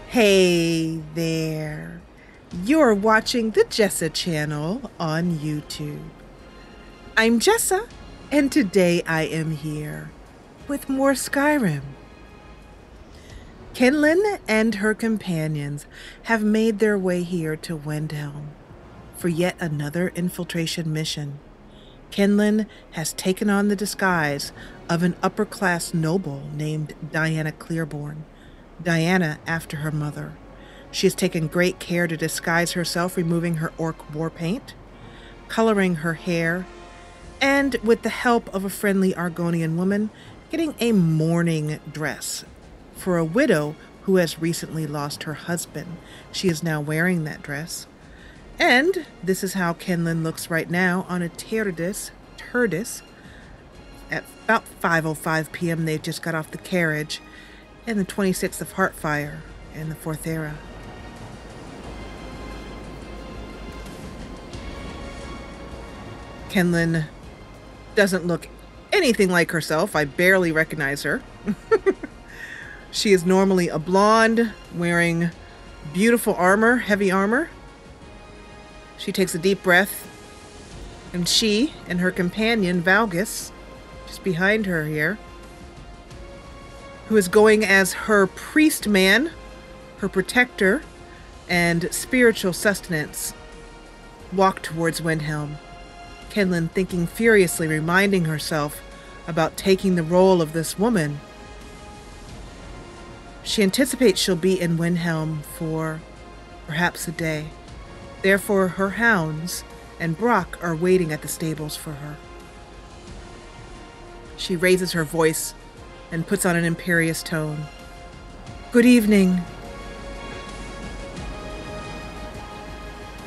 Hey there. You're watching the Jessa Channel on YouTube. I'm Jessa, and today I am here with more Skyrim. Kinlen and her companions have made their way here to Windhelm for yet another infiltration mission. Kinlen has taken on the disguise of an upper-class noble named Diana Clearborne. Diana after her mother. She has taken great care to disguise herself, removing her orc war paint, coloring her hair, and with the help of a friendly Argonian woman, getting a mourning dress. For a widow who has recently lost her husband, she is now wearing that dress. And this is how Kinlen looks right now on a Turdis. At about 5:05 p.m. they've just got off the carriage in the 26th of Heartfire in the 4th era. Kinlen doesn't look anything like herself. I barely recognize her. She is normally a blonde, wearing beautiful armor, heavy armor. She takes a deep breath, and she and her companion, Valgus, just behind her here, who is going as her priest man, her protector, and spiritual sustenance, walk towards Windhelm. Kinlen thinking furiously, reminding herself about taking the role of this woman. She anticipates she'll be in Windhelm for perhaps a day. Therefore, her hounds and Brock are waiting at the stables for her. She raises her voice and puts on an imperious tone. Good evening.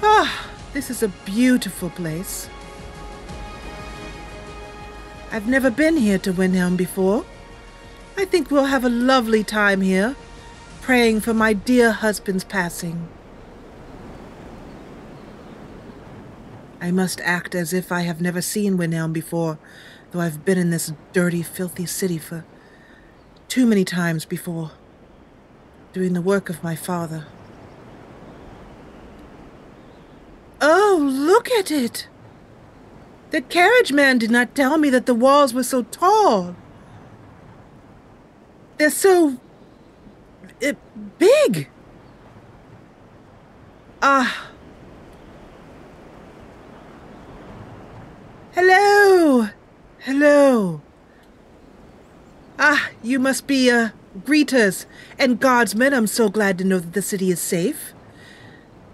Ah, this is a beautiful place. I've never been here to Windhelm before. I think we'll have a lovely time here, praying for my dear husband's passing. I must act as if I have never seen Windhelm before, though I've been in this dirty, filthy city for too many times before, doing the work of my father. Oh, look at it! The carriage man did not tell me that the walls were so tall. They're so big. Ah. Hello. Hello. Ah, you must be, greeters and guardsmen. I'm so glad to know that the city is safe.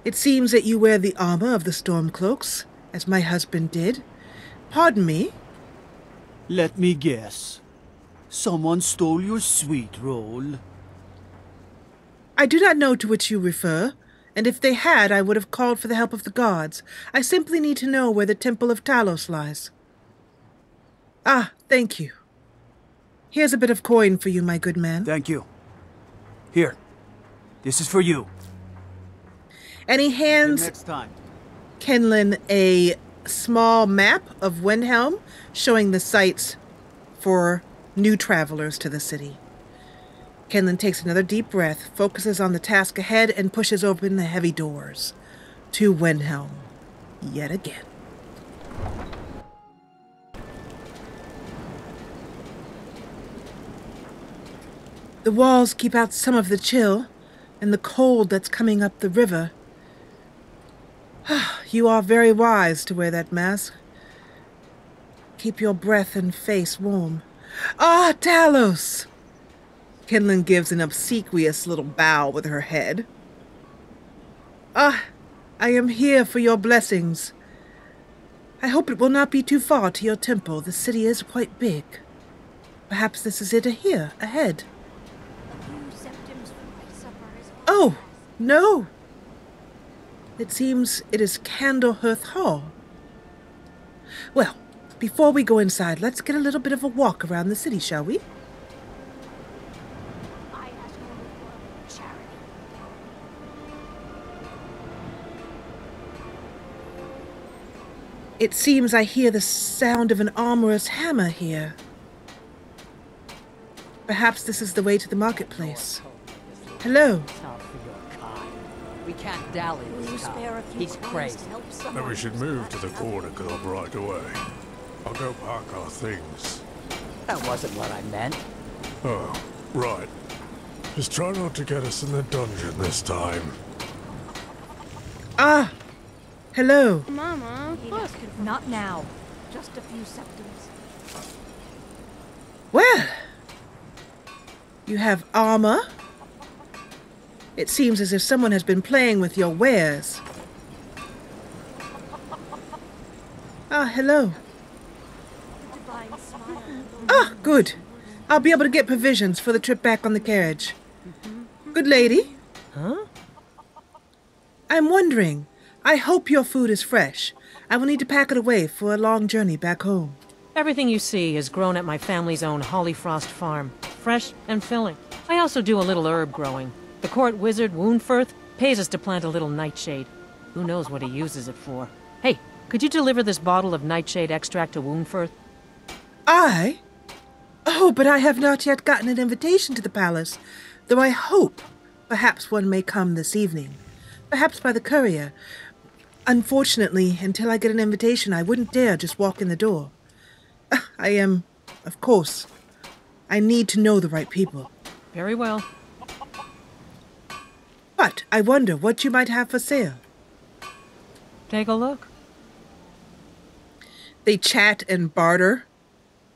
It seems that you wear the armor of the Stormcloaks, as my husband did. Pardon me? Let me guess. Someone stole your sweet roll. I do not know to which you refer, and if they had, I would have called for the help of the guards. I simply need to know where the Temple of Talos lies. Ah, thank you. Here's a bit of coin for you, my good man. Thank you. Here. This is for you. And he hands next time. Kinlen a small map of Windhelm, showing the sights for new travelers to the city. Kinlen takes another deep breath, focuses on the task ahead, and pushes open the heavy doors to Windhelm yet again. The walls keep out some of the chill and the cold that's coming up the river. You are very wise to wear that mask. Keep your breath and face warm. Ah, Talos! Kinlen gives an obsequious little bow with her head. Ah, I am here for your blessings. I hope it will not be too far to your temple. The city is quite big. Perhaps this is it here, ahead. Oh, no. It seems it is Candlehearth Hall. Well, before we go inside, let's get a little bit of a walk around the city, shall we? It seems I hear the sound of an armorer's hammer here. Perhaps this is the way to the marketplace. Hello. can't dally this time. He's crazy. Then we should move to the corner club right away. I'll go pack our things. That wasn't what I meant. Oh, right. Just try not to get us in the dungeon this time. Ah! Hello. Mama, look. Not now. Just a few septums. Well, you have armor. It seems as if someone has been playing with your wares. Ah, hello. Ah, good. I'll be able to get provisions for the trip back on the carriage. Good lady. Huh? I'm wondering. I hope your food is fresh. I will need to pack it away for a long journey back home. Everything you see is grown at my family's own Hollyfrost farm. Fresh and filling. I also do a little herb growing. The court wizard, Woundfirth, pays us to plant a little nightshade. Who knows what he uses it for? Hey, could you deliver this bottle of nightshade extract to Woundfirth? I? Oh, but I have not yet gotten an invitation to the palace, though I hope perhaps one may come this evening. Perhaps by the courier. Unfortunately, until I get an invitation, I wouldn't dare just walk in the door. Of course, I need to know the right people. Very well. But I wonder what you might have for sale. Take a look. They chat and barter,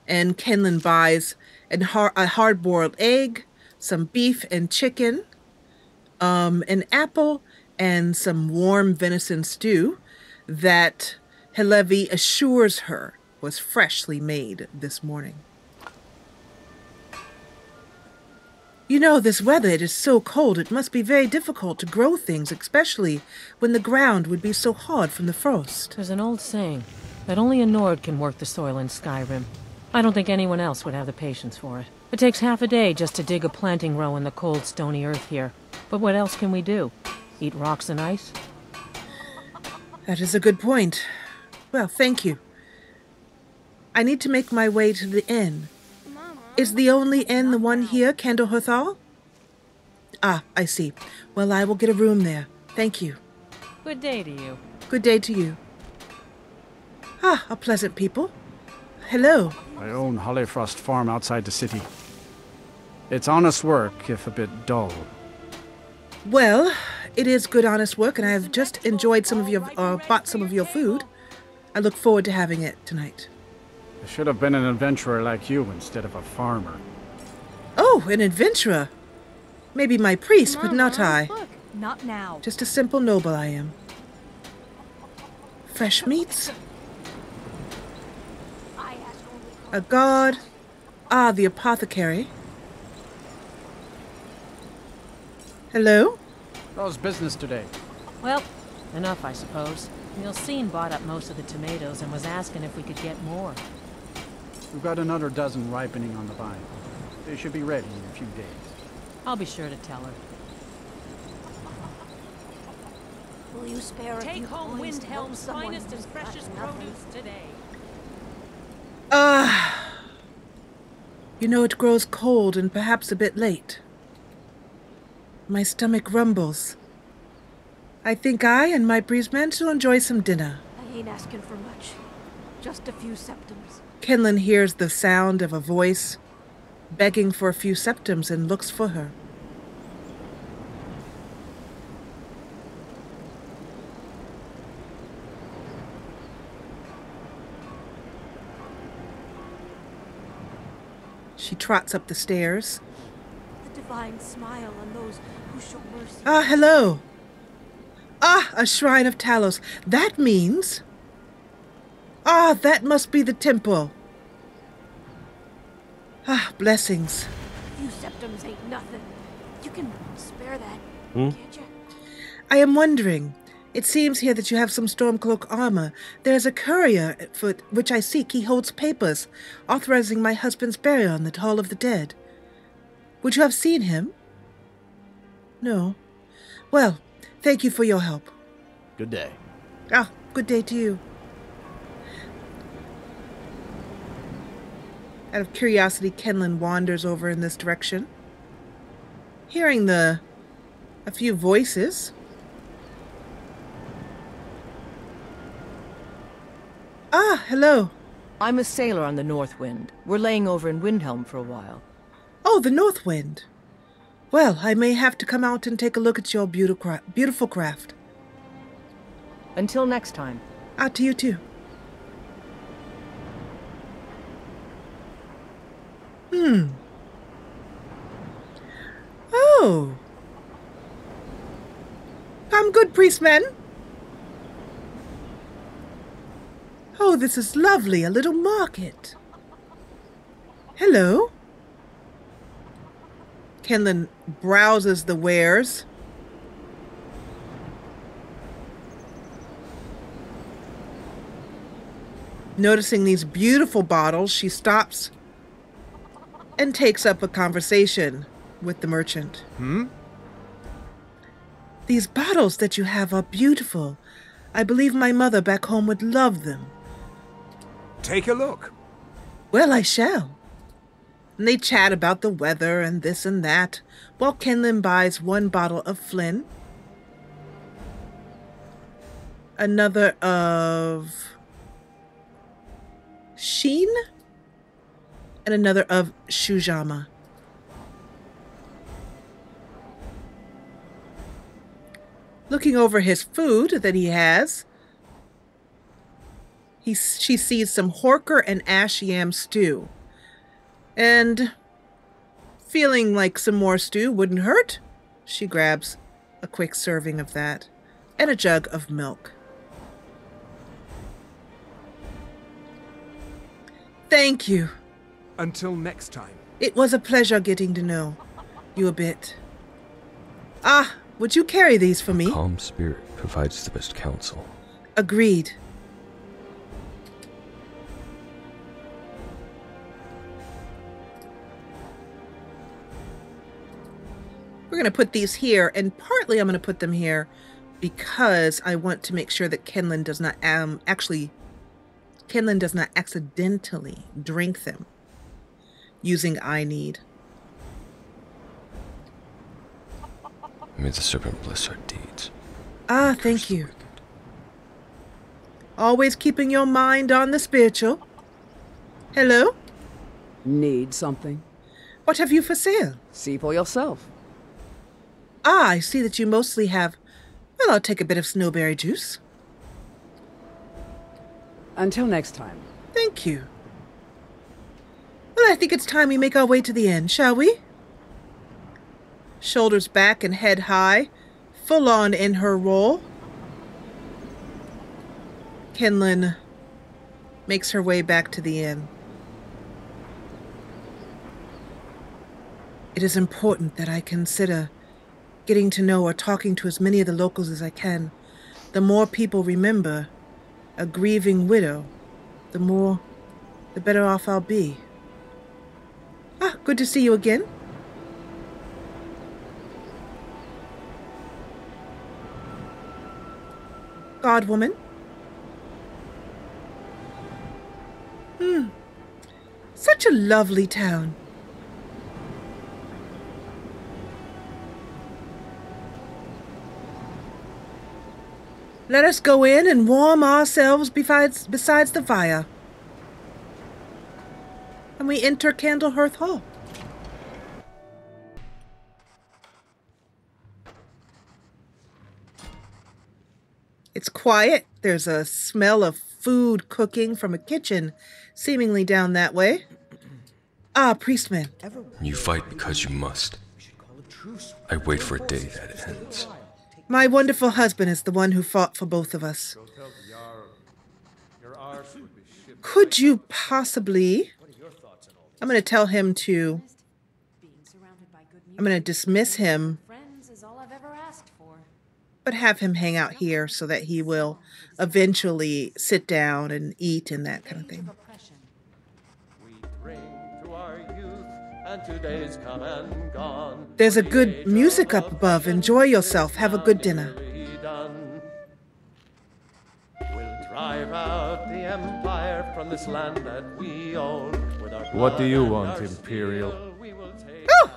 and Kinlen buys a hard-boiled egg, some beef and chicken, an apple, and some warm venison stew that Hillevi assures her was freshly made this morning. You know, this weather, it is so cold, it must be very difficult to grow things, especially when the ground would be so hard from the frost. There's an old saying that only a Nord can work the soil in Skyrim. I don't think anyone else would have the patience for it. It takes half a day just to dig a planting row in the cold, stony earth here. But what else can we do? Eat rocks and ice? That is a good point. Well, thank you. I need to make my way to the inn. Is the only inn the one here, Candleherthal? Ah, I see. Well, I will get a room there. Thank you. Good day to you. Good day to you. Ah, a pleasant people. Hello. I own Hollyfrost Farm outside the city. It's honest work, if a bit dull. Well, it is good, honest work, and I have just enjoyed bought some of your food. I look forward to having it tonight. I should have been an adventurer like you instead of a farmer. Oh, an adventurer. Maybe my priest, but not I. Look, not now. Just a simple noble I am. Fresh meats. A guard. Ah, the apothecary. Hello? How's business today? Well, enough, I suppose. Nilsine bought up most of the tomatoes and was asking if we could get more. We've got another dozen ripening on the vine. They should be ready in a few days. I'll be sure to tell her. Will you spare a Take few home coins to help Windhelm's someone finest and who's got freshest nothing? produce today. You know it grows cold and perhaps a bit late. My stomach rumbles. I think I and my priestman shall enjoy some dinner. I ain't asking for much. Just a few septums. Kinlen hears the sound of a voice begging for a few septums and looks for her. She trots up the stairs. The divine smile on those who show mercy. Ah, hello. Ah, a shrine of Talos. That means... Ah, that must be the temple. Ah, blessings. A few septums ain't nothing. You can spare that, can't you? I am wondering. It seems here that you have some Stormcloak armor. There is a courier at foot, which I seek. He holds papers authorizing my husband's burial in the Hall of the Dead. Would you have seen him? No. Well, thank you for your help. Good day. Ah, good day to you. Out of curiosity, Kinlen wanders over in this direction. Hearing a few voices, Ah, hello. I'm a sailor on the North Wind. We're laying over in Windhelm for a while. Oh, the North Wind. Well, I may have to come out and take a look at your beautiful craft. Until next time. Out to you too. Oh. Come good, priestman. Oh, this is lovely, a little market. Hello. Kinlen browses the wares. Noticing these beautiful bottles, she stops and takes up a conversation with the merchant. These bottles that you have are beautiful. I believe my mother back home would love them. Take a look. Well, I shall. And they chat about the weather and this and that, while Kinlen buys one bottle of Flynn, another of Sheen, and another of Shujama. Looking over his food that he has, she sees some horker and ash yam stew. And feeling like some more stew wouldn't hurt, she grabs a quick serving of that and a jug of milk. Thank you. Until next time. It was a pleasure getting to know you a bit. Ah, would you carry these for me? Calm spirit provides the best counsel. Agreed. We're going to put these here, and partly I'm going to put them here because I want to make sure that Kinlen does not accidentally drink them using I need. May the serpent bless our deeds. Ah, thank you. Always keeping your mind on the spiritual. Hello? Need something? What have you for sale? See for yourself. Ah, I see that you mostly have... Well, I'll take a bit of snowberry juice. Until next time. Thank you. Well, I think it's time we make our way to the inn, shall we? Shoulders back and head high, full on in her role. Kinlen makes her way back to the inn. It is important that I consider getting to know or talking to as many of the locals as I can. The more people remember a grieving widow, the better off I'll be. Ah, good to see you again. Godwoman. Such a lovely town. Let us go in and warm ourselves besides the fire. And we enter Candlehearth Hall. It's quiet. There's a smell of food cooking from a kitchen seemingly down that way. Ah, priestman. You fight because you must. I wait for a day that ends. My wonderful husband is the one who fought for both of us. Could you possibly... I'm going to tell him to... I'm going to dismiss him, but have him hang out here so that he will eventually sit down and eat and that kind of thing. There's a good music up above. Enjoy yourself. Have a good dinner. We'll drive out the empire from this land that we own. What do you want, Imperial? Oh!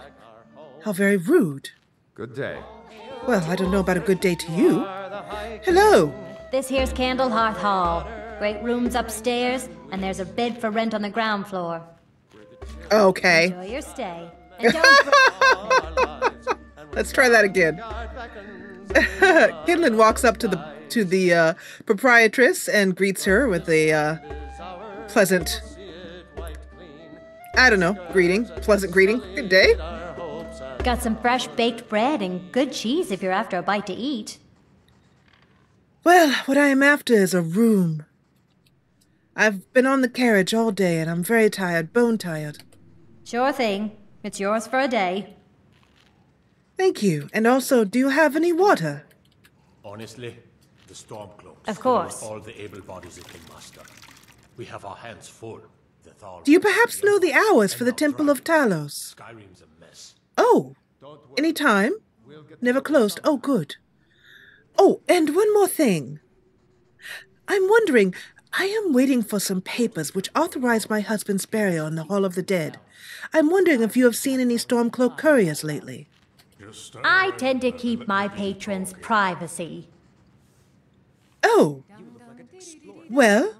How very rude. Good day. Well, I don't know about a good day to you. Hello. This here's Candlehearth Hall. Great rooms upstairs, and there's a bed for rent on the ground floor. Okay. Enjoy your stay. And don't Let's try that again. Kinlen walks up to the proprietress and greets her with a pleasant, I don't know, pleasant greeting. Good day. got some fresh baked bread and good cheese if you're after a bite to eat. Well, what I am after is a room. I've been on the carriage all day and I'm very tired, bone tired. Sure thing. It's yours for a day. Thank you. And also, do you have any water? Honestly, the Stormcloak Of course. all the able bodies it can muster. We have our hands full. Do you perhaps know the hours for the Temple of Talos? Skyrim's a mess. Oh, any time? Never closed. Oh, good. Oh, and one more thing. I'm wondering, I am waiting for some papers which authorize my husband's burial in the Hall of the Dead. I'm wondering if you have seen any Stormcloak couriers lately. I tend to keep my patrons' privacy. Oh. Well,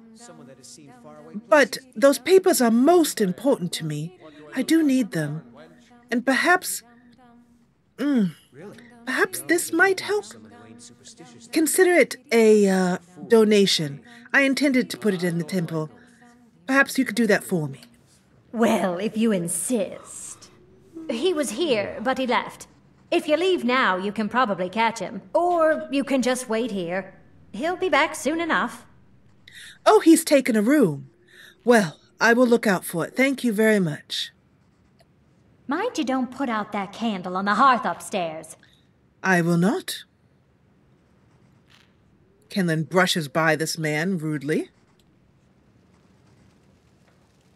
but those papers are most important to me. I do need them. And perhaps this might help. Consider it a donation. I intended to put it in the temple. Perhaps you could do that for me. Well, if you insist. He was here, but he left. If you leave now, you can probably catch him. Or you can just wait here. He'll be back soon enough. Oh, he's taken a room. Well, I will look out for it. Thank you very much. Mind you don't put out that candle on the hearth upstairs. I will not. Kinlen brushes by this man rudely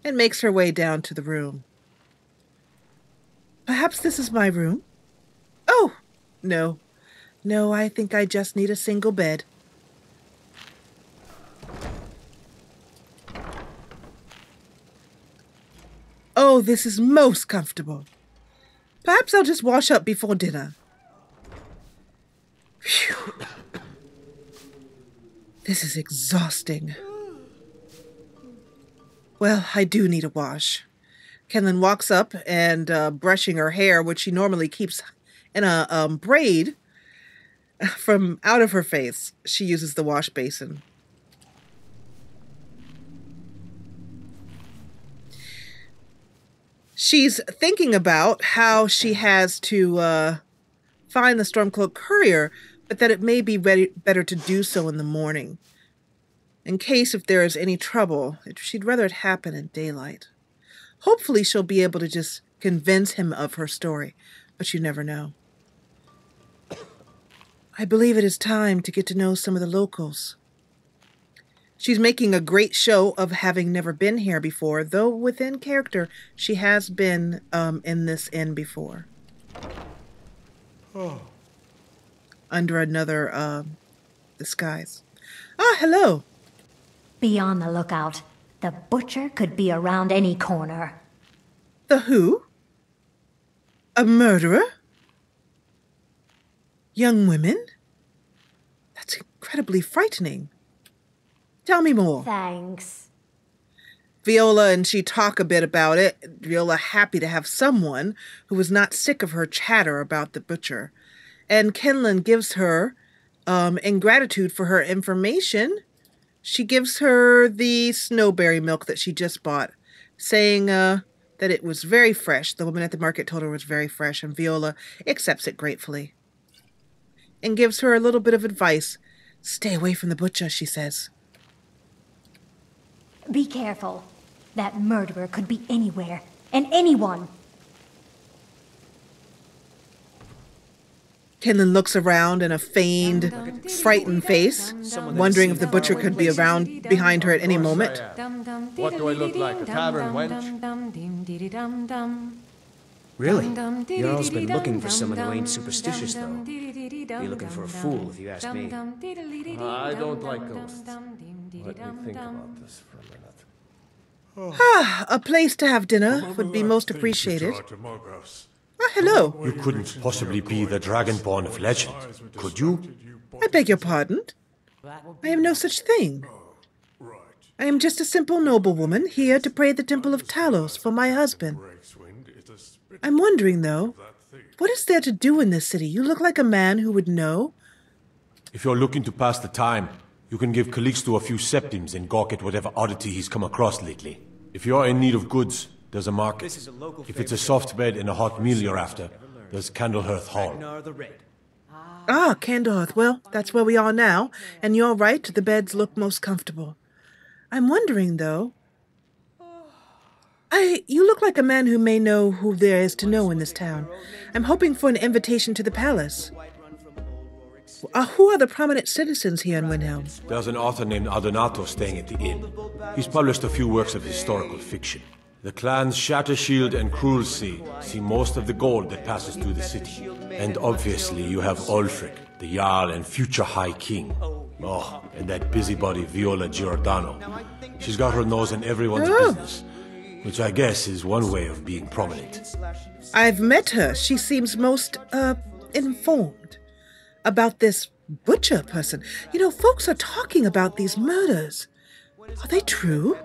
and makes her way down to the room. Perhaps this is my room? Oh, no. No, I think I just need a single bed. Oh, this is most comfortable. Perhaps I'll just wash up before dinner. Phew. This is exhausting. Well, I do need a wash. Kinlen walks up and brushing her hair, which she normally keeps in a braid, from out of her face. She uses the wash basin. She's thinking about how she has to find the Stormcloak courier, but that it may be better to do so in the morning. In case if there is any trouble, she'd rather it happen in daylight. Hopefully she'll be able to just convince him of her story, but you never know. I believe it is time to get to know some of the locals. She's making a great show of having never been here before, though within character, she has been in this inn before. Oh. Under another disguise. Ah, hello. Be on the lookout. The butcher could be around any corner. The who? A murderer? Young women? That's incredibly frightening. Tell me more. Thanks. Viola and she talk a bit about it. Viola happy to have someone who was not sick of her chatter about the butcher. And Kinlen gives her, in gratitude for her information, she gives her the snowberry milk that she just bought, saying that it was very fresh. The woman at the market told her it was very fresh, and Viola accepts it gratefully. And gives her a little bit of advice. Stay away from the butcher, she says. Be careful. That murderer could be anywhere, and anyone. Kinlen looks around in a feigned, frightened face, wondering if the butcher could be around behind her at any moment. What do I look like, a tavern wench? Really? Jarl's been looking for someone who ain't superstitious, though. Be looking for a fool, if you ask me. I don't like ghosts. Let me think about this for a minute. Ah, a place to have dinner would be most appreciated. Ah, hello. You couldn't possibly be the Dragonborn of legend, could you? I beg your pardon? I am no such thing. I am just a simple noblewoman here to pray at the Temple of Talos for my husband. I'm wondering, though, what is there to do in this city? You look like a man who would know. If you're looking to pass the time, you can give Calixto a few septims and gawk at whatever oddity he's come across lately. If you're in need of goods, there's a market. If it's a soft bed and a hot meal you're after, there's Candlehearth Hall. Ah, Candlehearth. Well, that's where we are now, and you're right, the beds look most comfortable. I'm wondering, though, you look like a man who may know who there is to know in this town. I'm hoping for an invitation to the palace. Who are the prominent citizens here in Windhelm? There's an author named Adonato staying at the inn. He's published a few works of historical fiction. The clans Shattershield and Cruelsea see most of the gold that passes through the city. And obviously you have Ulfric, the Jarl and future High King. Oh, and that busybody Viola Giordano. She's got her nose in everyone's business, which I guess is one way of being prominent. I've met her. She seems most, informed about this butcher person. You know, folks are talking about these murders. Are they true?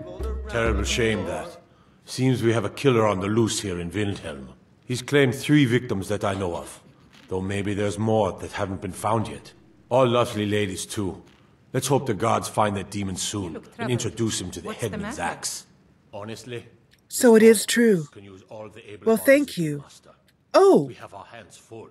Terrible shame, that. Seems we have a killer on the loose here in Windhelm. He's claimed 3 victims that I know of, though maybe there's more that haven't been found yet. All lovely ladies, too. Let's hope the gods find that demon soon and introduce him to the headman's axe. Honestly? So it is true. Well, thank you. Oh! We have our hands full.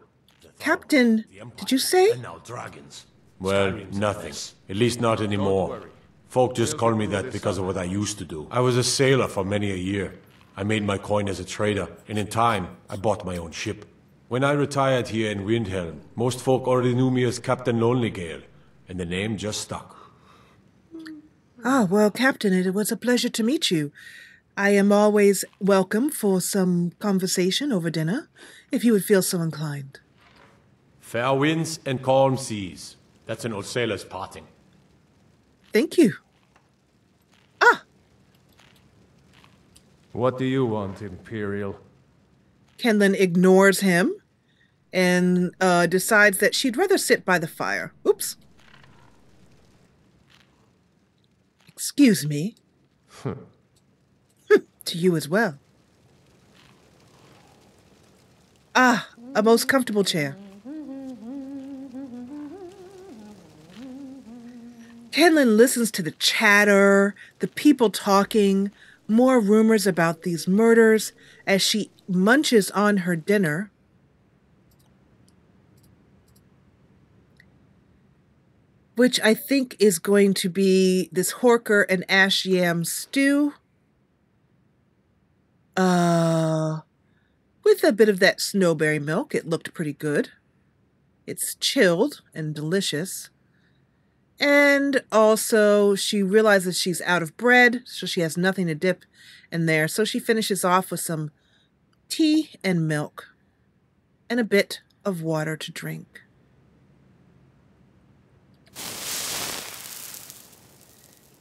Captain, did you say? And now dragons. Well, nothing. At least not anymore. Folk just call me that because of what I used to do. I was a sailor for many a year. I made my coin as a trader, and in time, I bought my own ship. When I retired here in Windhelm, most folk already knew me as Captain Lonelygale, and the name just stuck. Ah, well, Captain, it was a pleasure to meet you. I am always welcome for some conversation over dinner, if you would feel so inclined. Fair winds and calm seas. That's an old sailor's parting. Thank you. What do you want, Imperial? Kinlen ignores him and decides that she'd rather sit by the fire. Oops. Excuse me. To you as well. Ah, a most comfortable chair. Kinlen listens to the chatter, the people talking, more rumors about these murders as she munches on her dinner. Which I think is going to be this horker and ash yam stew. With a bit of that snowberry milk. It looked pretty good. It's chilled and delicious. And also, she realizes she's out of bread, so she has nothing to dip in there. So she finishes off with some tea and milk and a bit of water to drink.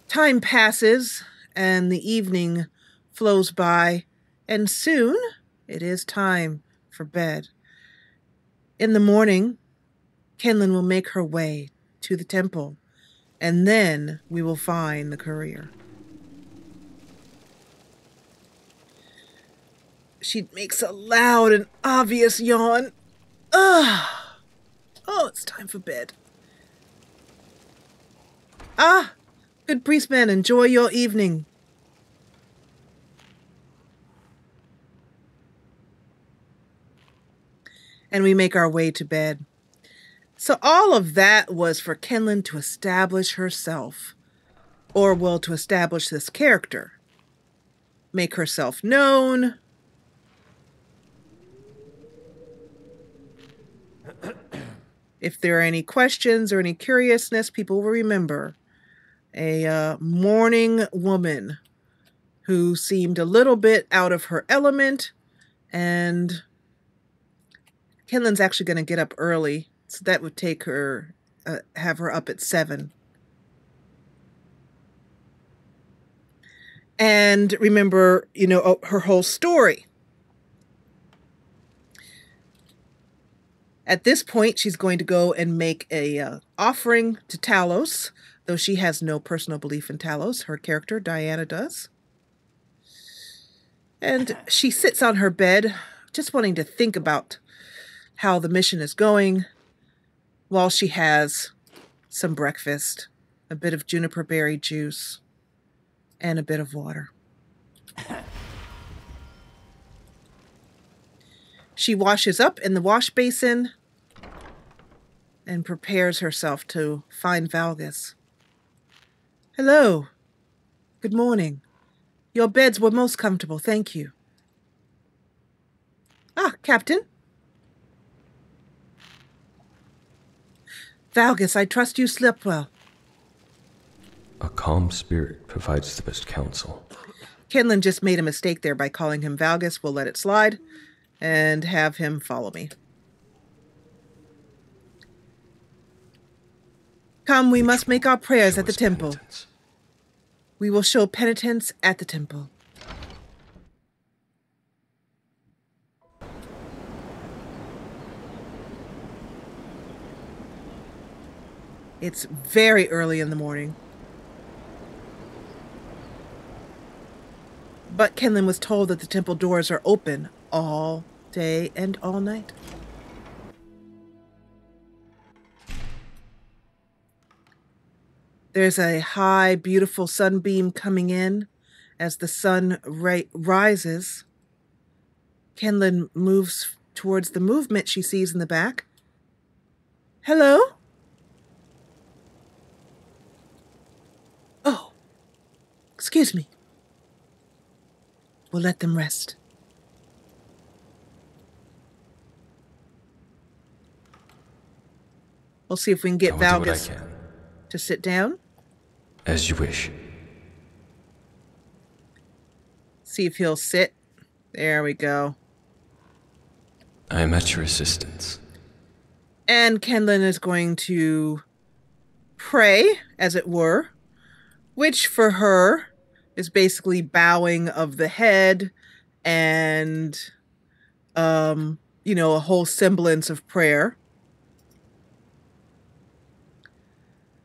Time passes, and the evening flows by, and soon it is time for bed. In the morning, Kinlen will make her way to the temple, and then we will find the courier. She makes a loud and obvious yawn. Oh, it's time for bed. Good priestman, enjoy your evening. And we make our way to bed. So all of that was for Kinlen to establish herself. Or, well, to establish this character. Make herself known. If there are any questions or any curiousness, people will remember a mourning woman who seemed a little bit out of her element, and Kinlen's actually going to get up early, so that would take her, have her up at 7. And remember, you know, her whole story. At this point, she's going to go and make a offering to Talos though she has no personal belief in Talos. Her character, Diana, does. And she sits on her bed, just wanting to think about how the mission is going, while she has some breakfast, a bit of juniper berry juice, and a bit of water. She washes up in the wash basin and prepares herself to find Valgus. Hello. Good morning. Your beds were most comfortable, thank you. Ah, Captain. Valgus, I trust you slept well. A calm spirit provides the best counsel. Kinlen just made a mistake there by calling him Valgus. We'll let it slide and have him follow me. Come, we must make our prayers at the temple. We will show penitence at the temple. It's very early in the morning. But Kinlen was told that the temple doors are open all day and all night. There's a high, beautiful sunbeam coming in as the sun rises. Kinlen moves towards the movement she sees in the back. Hello? Oh, excuse me. We'll let them rest. We'll see if we can get Valgus to sit down. As you wish. See if he'll sit. There we go. I am at your assistance. And Kinlen is going to pray, as it were, which for her is basically bowing of the head and, a whole semblance of prayer.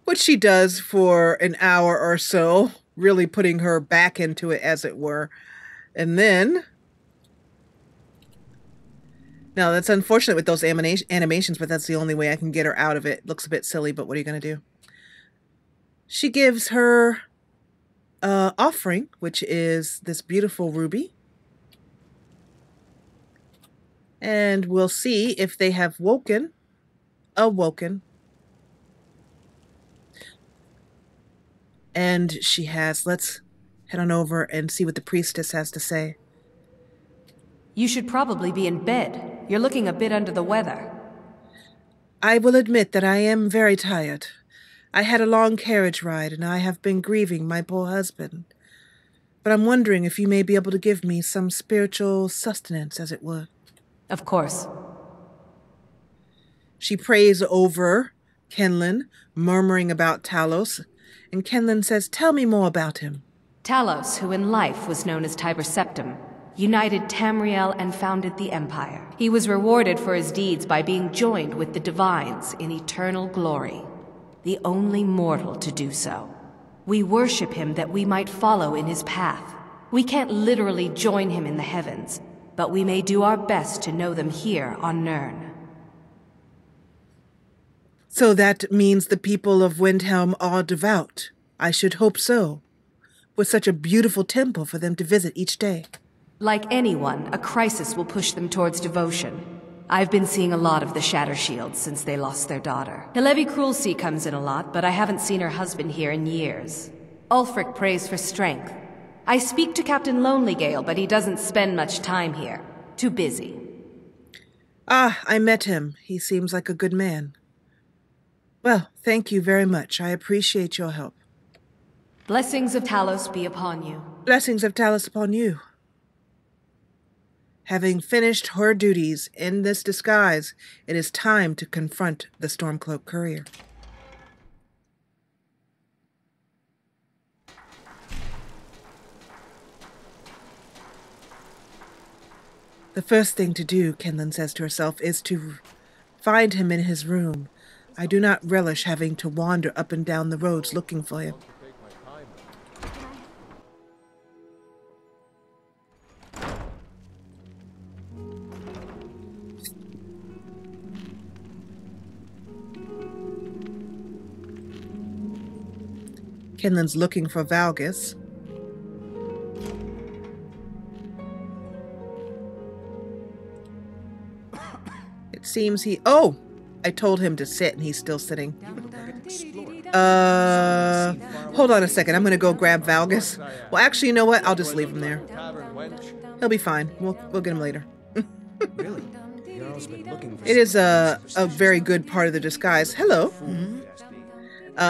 Which she does for an hour or so, really putting her back into it, as it were. And then, now that's unfortunate with those animations, but that's the only way I can get her out of it. Looks a bit silly, but what are you going to do? She gives her offering, which is this beautiful ruby. And we'll see if they have awoken. And she has. Let's head on over and see what the priestess has to say. You should probably be in bed. You're looking a bit under the weather. I will admit that I am very tired. I had a long carriage ride, and I have been grieving my poor husband. But I'm wondering if you may be able to give me some spiritual sustenance, as it were. Of course. She prays over Kinlen, murmuring about Talos, and Kinlen says, "Tell me more about him." Talos, who in life was known as Tiber Septim, united Tamriel and founded the Empire. He was rewarded for his deeds by being joined with the Divines in eternal glory. The only mortal to do so. We worship him that we might follow in his path. We can't literally join him in the heavens, but we may do our best to know them here on Nirn. So that means the people of Windhelm are devout. I should hope so. With such a beautiful temple for them to visit each day. Like anyone, a crisis will push them towards devotion. I've been seeing a lot of the Shatter Shields since they lost their daughter. Hilevi Cruelseat comes in a lot, but I haven't seen her husband here in years. Ulfric prays for strength. I speak to Captain Lonelygale, but he doesn't spend much time here. Too busy. Ah, I met him. He seems like a good man. Well, thank you very much. I appreciate your help. Blessings of Talos be upon you. Blessings of Talos upon you. Having finished her duties in this disguise, it is time to confront the Stormcloak courier. The first thing to do, Kinlen says to herself, is to find him in his room. I do not relish having to wander up and down the roads looking for him. Kinlen's looking for Valgus. It seems he... Oh! I told him to sit and he's still sitting. Hold on a second. I'm going to go grab Valgus. Well, actually, you know what? I'll just leave him there. He'll be fine. We'll get him later. It is a very good part of the disguise. Hello.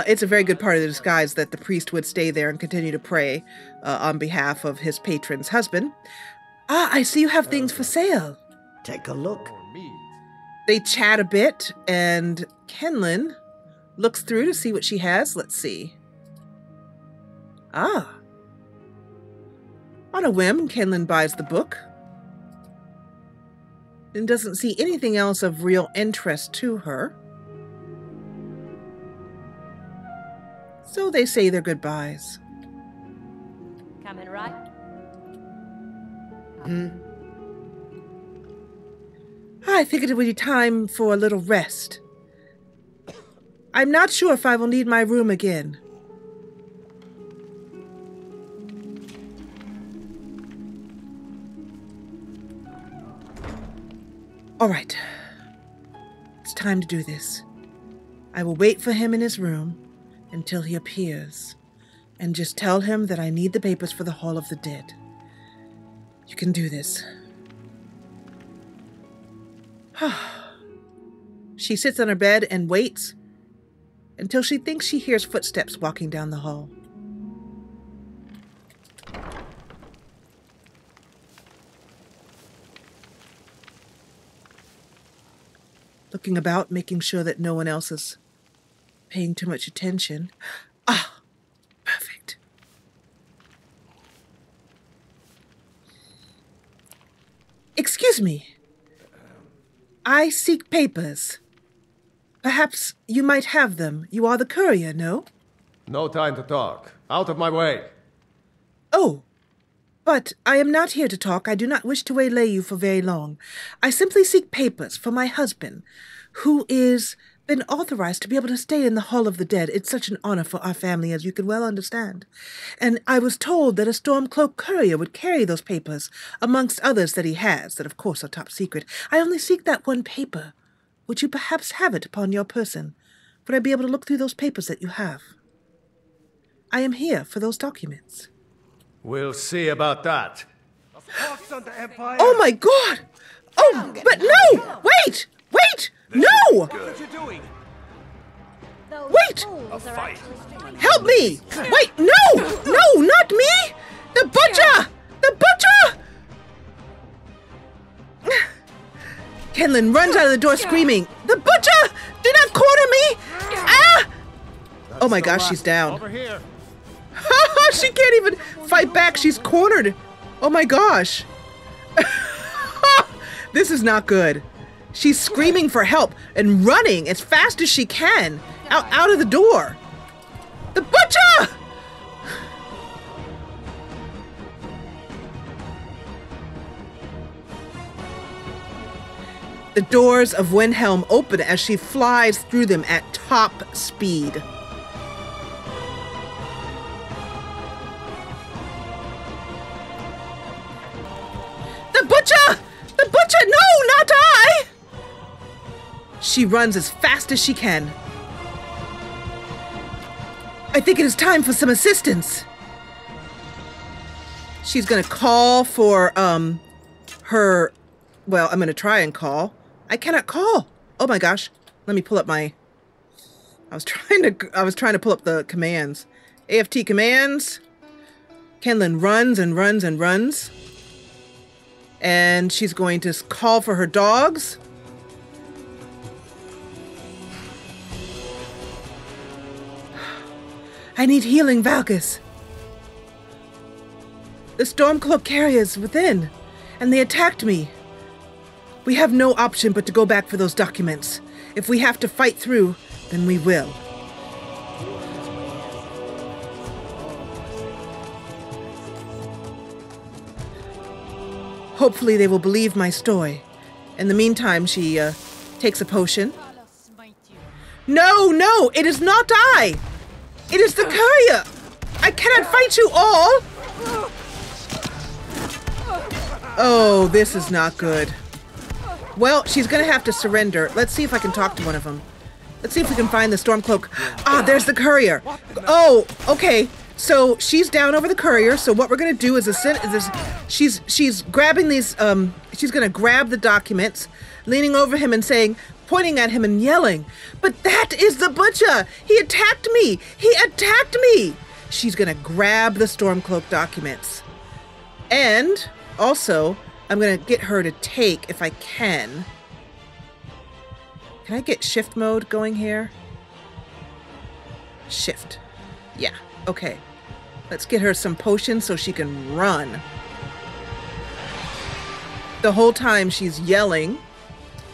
It's a very good part of the disguise that the priest would stay there and continue to pray on behalf of his patron's husband. Ah, I see you have things for sale. Take a look. They chat a bit, and Kinlen looks through to see what she has. Let's see. Ah. On a whim, Kinlen buys the book and doesn't see anything else of real interest to her. So they say their goodbyes. Coming right? I figured it would be time for a little rest. I'm not sure if I will need my room again. All right. It's time to do this. I will wait for him in his room until he appears, and just tell him that I need the papers for the Hall of the Dead. You can do this. She sits on her bed and waits until she thinks she hears footsteps walking down the hall. Looking about, making sure that no one else is paying too much attention. Ah, perfect. Excuse me. I seek papers. Perhaps you might have them. You are the courier, no? No time to talk. Out of my way. Oh, but I am not here to talk. I do not wish to waylay you for very long. I simply seek papers for my husband, who is been authorized to be able to stay in the Hall of the Dead. It's such an honor for our family, as you can well understand. And I was told that a Stormcloak courier would carry those papers, amongst others that he has, that of course are top secret. I only seek that one paper. Would you perhaps have it upon your person? Would I be able to look through those papers that you have? I am here for those documents. We'll see about that. Oh my God! Oh, but no! Wait! Wait! No! Wait! Help me! Wait, no! No, not me! The butcher! The butcher! Kinlen runs out of the door screaming, "The butcher! Do not corner me! Ah!" Oh my gosh, she's down. Over here. She can't even fight back. She's cornered. Oh my gosh. This is not good. She's screaming for help and running as fast as she can out of the door. The butcher! The doors of Windhelm open as she flies through them at top speed. The butcher! The butcher! No, not I! She runs as fast as she can. I think it is time for some assistance. She's gonna call for her. Well, I'm gonna try and call. I cannot call. Oh my gosh. Let me pull up my. I was trying to pull up the commands. AFT commands. Kinlen runs and runs and runs. And she's going to call for her dogs. I need healing, Valgus. The Stormcloak carriers within, and they attacked me. We have no option but to go back for those documents. If we have to fight through, Then we will. Hopefully they will believe my story. In the meantime, she takes a potion. No, no, it is not I! It is the courier! I cannot fight you all! Oh, this is not good. Well, she's gonna have to surrender. Let's see if I can talk to one of them. Let's see if we can find the Stormcloak. Ah, there's the courier. Oh, okay. So she's down over the courier. So what we're gonna do is she's grabbing these. She's gonna grab the documents, leaning over him and saying, pointing at him and yelling, "But that is the butcher! He attacked me! He attacked me!" She's gonna grab the Stormcloak documents, and also I'm gonna get her to take, if I can. Can I get shift mode going here? Shift. Yeah, okay. Let's get her some potions so she can run. The whole time she's yelling.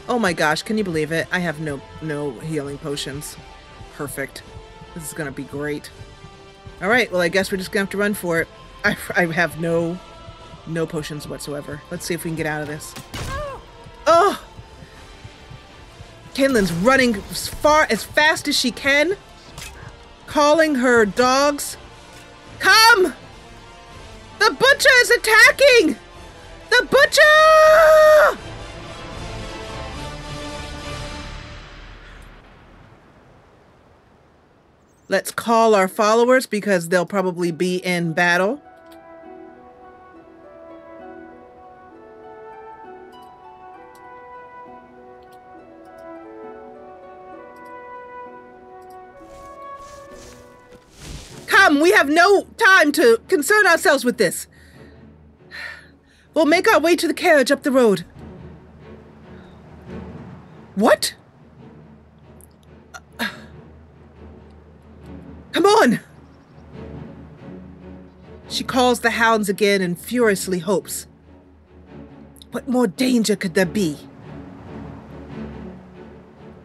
Oh my gosh, can you believe it? I have no healing potions. Perfect. This is gonna be great. All right, well I guess we're just gonna have to run for it. I have no potions whatsoever. Let's see if we can get out of this. Oh! Kinlen's running as fast as she can, calling her dogs. Come! The butcher is attacking! The butcher! Let's call our followers because they'll probably be in battle. Come, we have no time to concern ourselves with this. We'll make our way to the carriage up the road. What? Come on! She calls the hounds again and furiously hopes. What more danger could there be?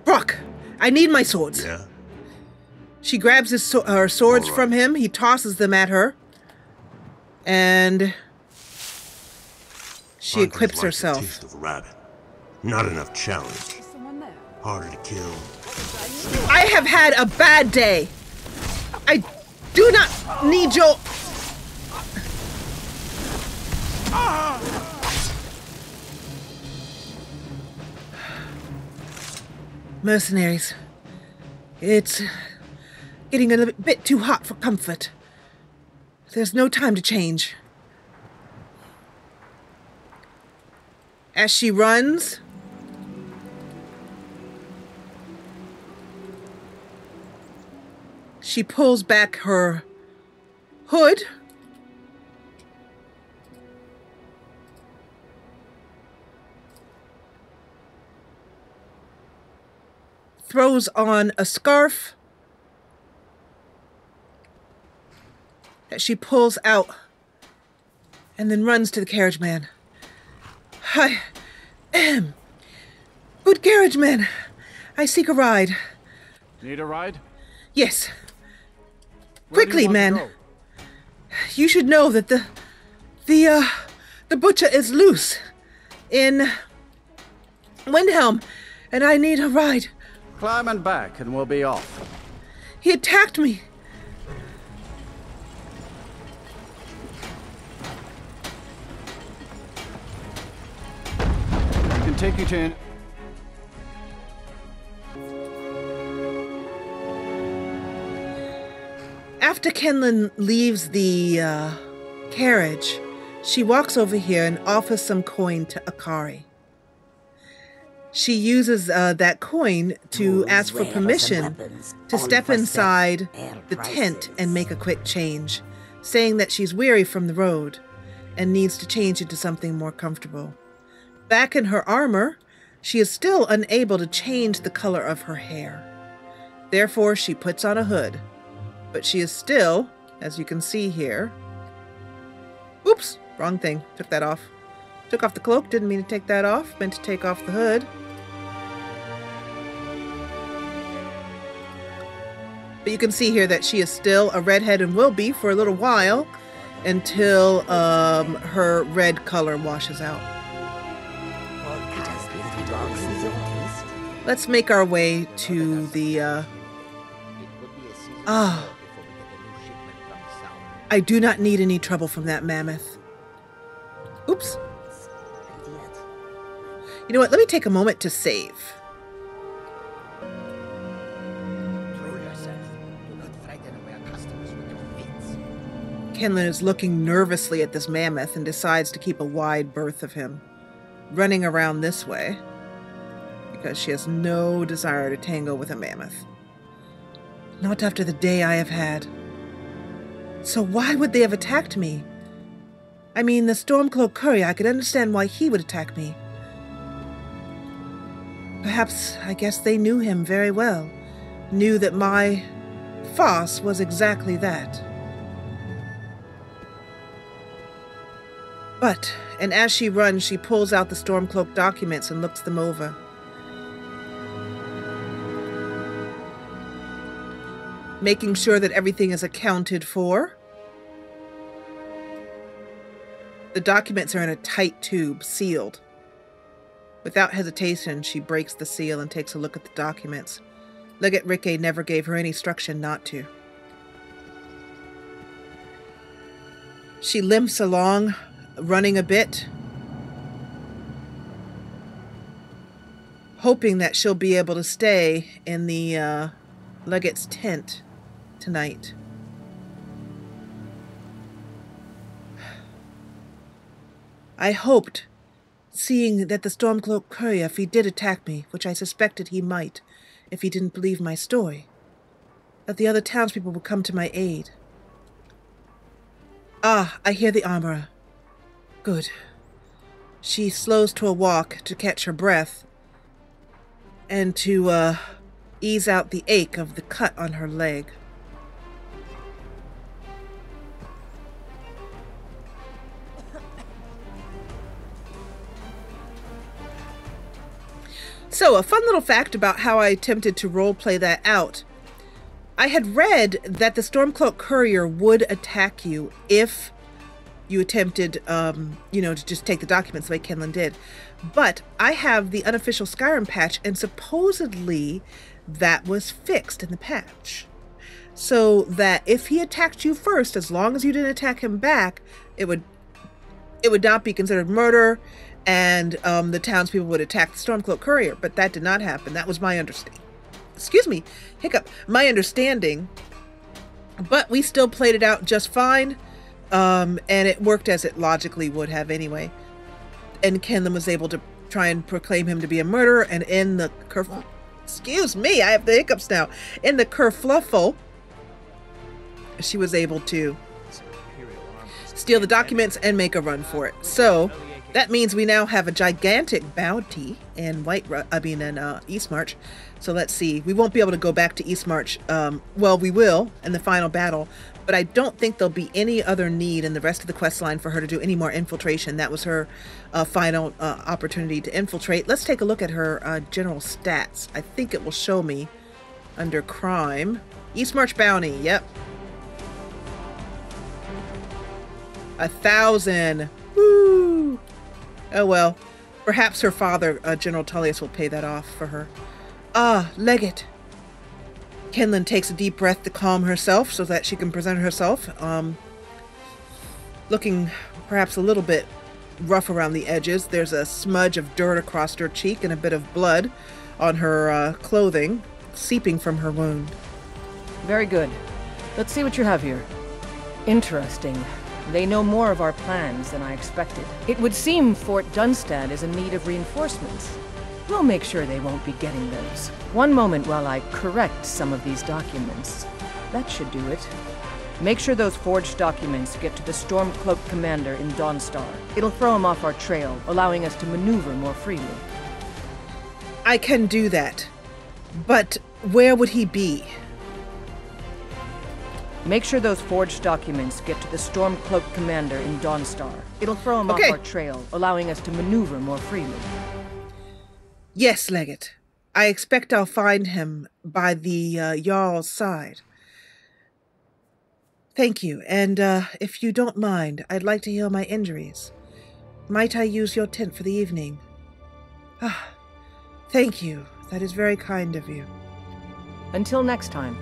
Brock, I need my swords. Yeah? She grabs her swords from him. He tosses them at her. And she equips herself. Taste of rabbit. Not enough challenge. Harder to kill. I have had a bad day. I do not need your... Mercenaries. It's getting a bit too hot for comfort. There's no time to change. As she runs, she pulls back her hood. Throws on a scarf that she pulls out and then runs to the carriage man. I am. Good carriage man. I seek a ride. Need a ride? Yes. Quickly, man. You should know that the butcher is loose in Windhelm, and I need a ride. Climb and back, and we'll be off. He attacked me. I can take you to... After Kinlen leaves the carriage, she walks over here and offers some coin to Akari. She uses that coin to ask for permission to step inside the tent and make a quick change, saying that she's weary from the road and needs to change into something more comfortable. Back in her armor, she is still unable to change the color of her hair. Therefore, she puts on a hood. But she is still, as you can see here... Oops, wrong thing. Took that off. Took off the cloak, didn't mean to take that off. Meant to take off the hood. But you can see here that she is still a redhead and will be for a little while until her red color washes out. Let's make our way to the I do not need any trouble from that mammoth. Oops. You know what? Let me take a moment to save. Kinlen is looking nervously at this mammoth and decides to keep a wide berth of him, running around this way because she has no desire to tango with a mammoth. Not after the day I have had. So why would they have attacked me? I mean, the Stormcloak courier, I could understand why he would attack me. Perhaps, I guess they knew him very well. Knew that my Foss was exactly that. But, and as she runs, she pulls out the Stormcloak documents and looks them over. Making sure that everything is accounted for. The documents are in a tight tube, sealed. Without hesitation, she breaks the seal and takes a look at the documents. Legate Rikke never gave her any instruction not to. She limps along, running a bit, hoping that she'll be able to stay in the Legate's tent tonight. I hoped, seeing that the Stormcloak courier, if he did attack me, which I suspected he might, if he didn't believe my story, that the other townspeople would come to my aid. Ah, I hear the armorer. Good. She slows to a walk to catch her breath and to ease out the ache of the cut on her leg. So, a fun little fact about how I attempted to roleplay that out. I had read that the Stormcloak courier would attack you if you attempted, to just take the documents the way Kinlen did. But I have the unofficial Skyrim patch, and supposedly that was fixed in the patch. So that if he attacked you first, as long as you didn't attack him back, it would not be considered murder, and the townspeople would attack the Stormcloak courier. But that did not happen. That was my understanding. Excuse me, hiccup. My understanding. But we still played it out just fine. And it worked as it logically would have anyway. And Kinlen was able to try and proclaim him to be a murderer, and in the excuse me, I have the hiccups now. In the kerfluffle, she was able to steal the documents and make a run for it. So that means we now have a gigantic bounty in Eastmarch. So let's see. We won't be able to go back to Eastmarch. Well, we will in the final battle, but I don't think there'll be any other need in the rest of the quest line for her to do any more infiltration. That was her final opportunity to infiltrate. Let's take a look at her general stats. I think it will show me under crime. Eastmarch bounty, yep. 1,000. Woo! Oh well. Perhaps her father, General Tullius, will pay that off for her. Ah, Legate. Kinlen takes a deep breath to calm herself so that she can present herself. Looking perhaps a little bit rough around the edges. There's a smudge of dirt across her cheek and a bit of blood on her clothing, seeping from her wound. Very good. Let's see what you have here. Interesting. They know more of our plans than I expected. It would seem Fort Dunstad is in need of reinforcements. We'll make sure they won't be getting those. One moment while I correct some of these documents. That should do it. Make sure those forged documents get to the Stormcloak commander in Dawnstar. It'll throw him off our trail, allowing us to maneuver more freely. I can do that. But where would he be? Make sure those forged documents get to the Stormcloak commander in Dawnstar. It'll throw him off our trail, allowing us to maneuver more freely. Yes, Legate. I expect I'll find him by the Jarl's side. Thank you, and if you don't mind, I'd like to heal my injuries. Might I use your tent for the evening? Ah, thank you. That is very kind of you. Until next time.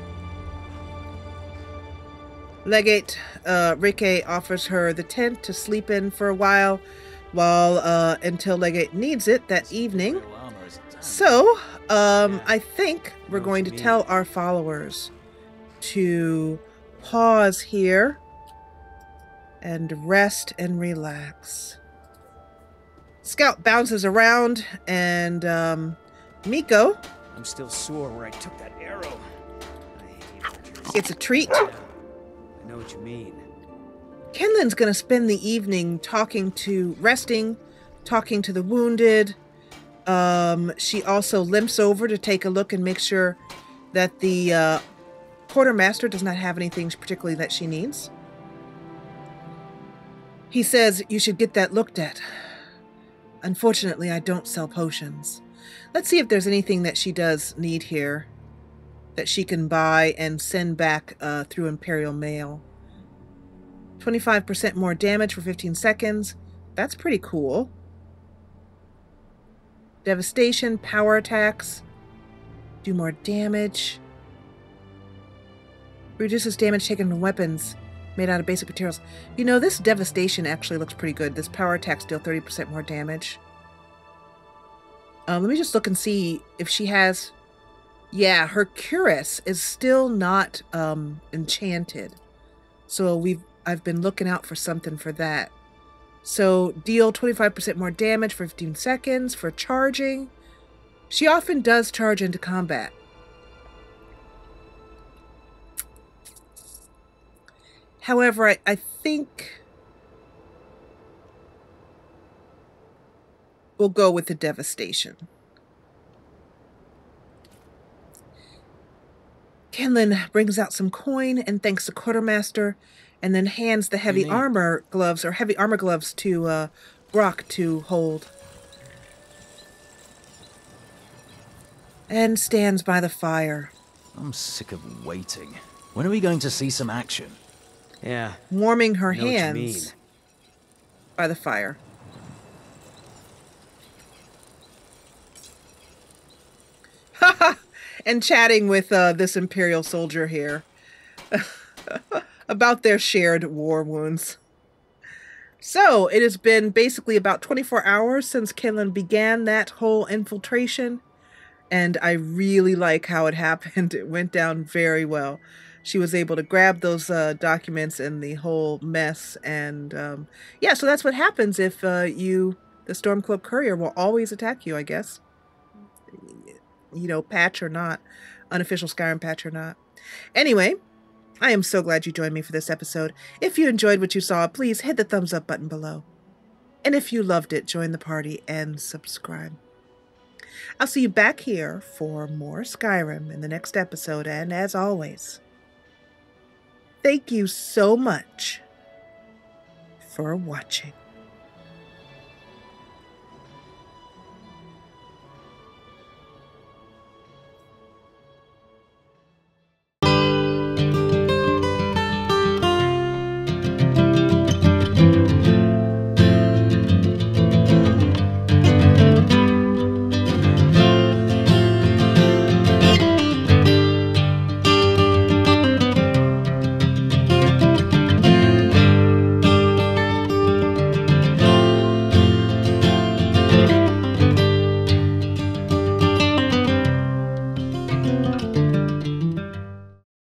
Legate Rike offers her the tent to sleep in for a while until Legate needs it that evening. So, I think we're going to tell our followers to pause here and rest and relax. Scout bounces around and Miko, I'm still sore where I took that arrow. gets a treat. I know what you mean. Kinlen's gonna spend the evening resting, talking to the wounded. She also limps over to take a look and make sure that the quartermaster does not have anything particularly that she needs. He says you should get that looked at. Unfortunately, I don't sell potions. Let's see if there's anything that she does need here that she can buy and send back through Imperial Mail. 25% more damage for 15 seconds. That's pretty cool. Devastation, power attacks. Do more damage. Reduces damage taken from weapons made out of basic materials. You know, this devastation actually looks pretty good. This power attacks deal 30% more damage. Let me just look and see if she has... Yeah, her cuirass is still not enchanted. So I've been looking out for something for that. So deal 25% more damage for 15 seconds for charging. She often does charge into combat. However, I think we'll go with the devastation. Kinlen brings out some coin and thanks the quartermaster, and then hands the heavy armor gloves to Brock to hold. And stands by the fire. I'm sick of waiting. When are we going to see some action? Yeah. Warming her I know what you mean. hands by the fire. Haha! And chatting with this Imperial soldier here about their shared war wounds. So, it has been basically about 24 hours since Kinlen began that whole infiltration, and I really like how it happened. It went down very well. She was able to grab those documents and the whole mess, and yeah, so that's what happens if the Stormcloak courier will always attack you, I guess. You know, patch or not, unofficial Skyrim patch or not. Anyway, I am so glad you joined me for this episode. If you enjoyed what you saw, please hit the thumbs up button below. And if you loved it, join the party and subscribe. I'll see you back here for more Skyrim in the next episode, and as always, thank you so much for watching.